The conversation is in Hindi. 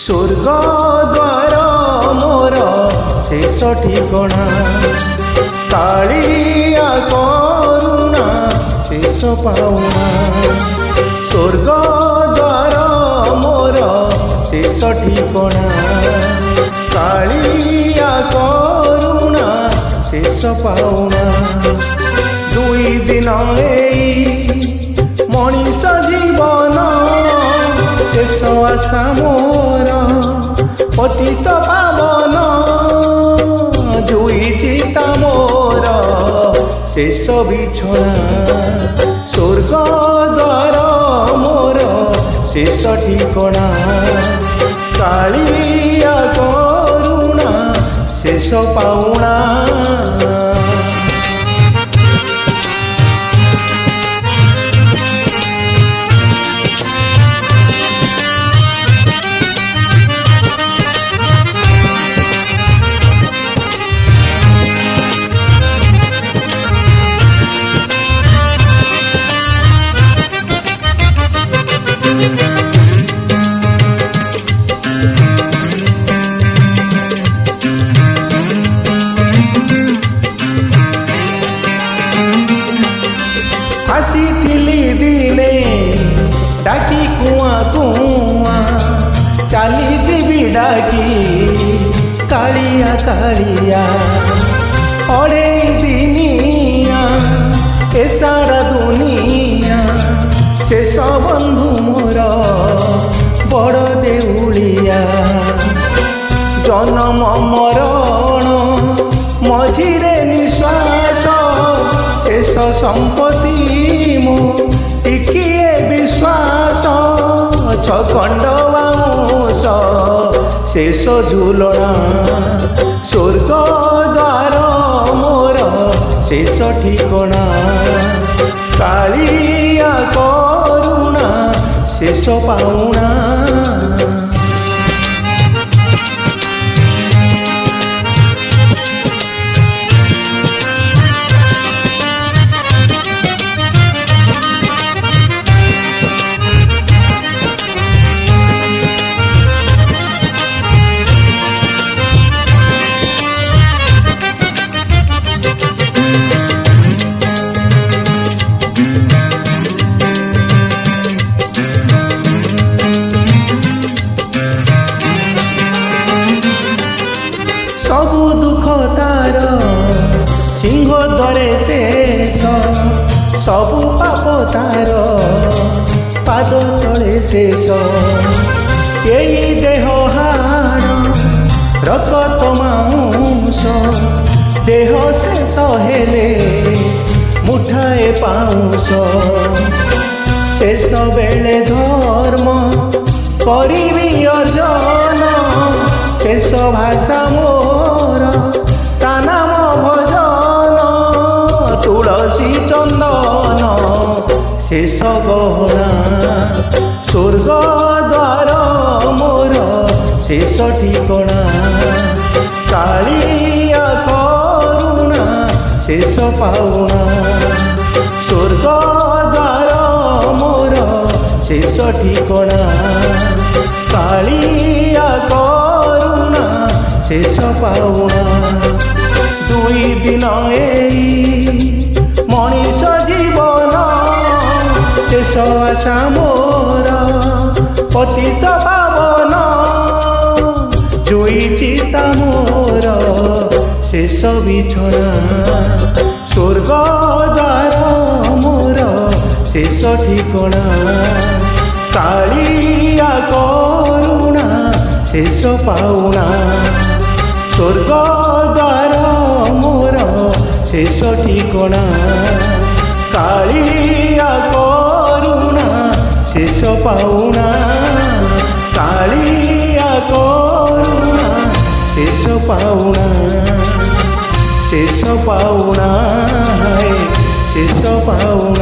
स्वर्ग द्वार मोर शेष ठिकणा कालिया करुणा शेष पाउना स्वर्ग द्वार मोर शेष ठिकणा कालिया करुणा शेष पाउना दुई दिन मनीष जीवन शेष आशा मोर पतित पावन जुई चिता मोर शेष बिछना स्वर्ग द्वार मोर शेष ठिकणा कालिया करुणा शेष पाउना आसीथिली दिने डाकी कुआ कुआ चाली जीवी डाकी कालिया कालिया अड़े दिनिया ए सारा दुनिया शेष बंधु मोर बड़ देउलिया जन्म मरण मझिरे निश्वास शेष संपत्ति मो टिकिए विश्वास छखंड बाउंस शेष झुलना स्वर्ग द्वार मोर शेष ठिकणा कालिया करुणा शेष पाउना सबु दुख तार सिंह द्वारे शेष सबु पाप तार पाद तले शेष यही देह हाड़ रक्त मांस देह शेष हेले मुठाए पाउंस शेष बेले धर्म करिबी अर्जन शेष भाषा मोर ता नाम भजन तुलसी चंदन शेष गहना स्वर्ग द्वार मोर शेष ठिकणा कालिया करुणा शेष पाउना स्वर्ग द्वार मोर शेष ठिकणा कालिया करुणा शेष पाउना दुई दिन मनीष जीवन शेष आशा मोर पतित पावन जुई चिता मोर शेष बिछना स्वर्ग द्वार मोर शेष ठिकणा कालिया करुणा शेष पाउना स्वर्ग द्वार मोर शेष ठिकणा कालिया करुणा शेष पाउना कालिया करुणा शेष पाउना शेष पाउना शेष पाउना।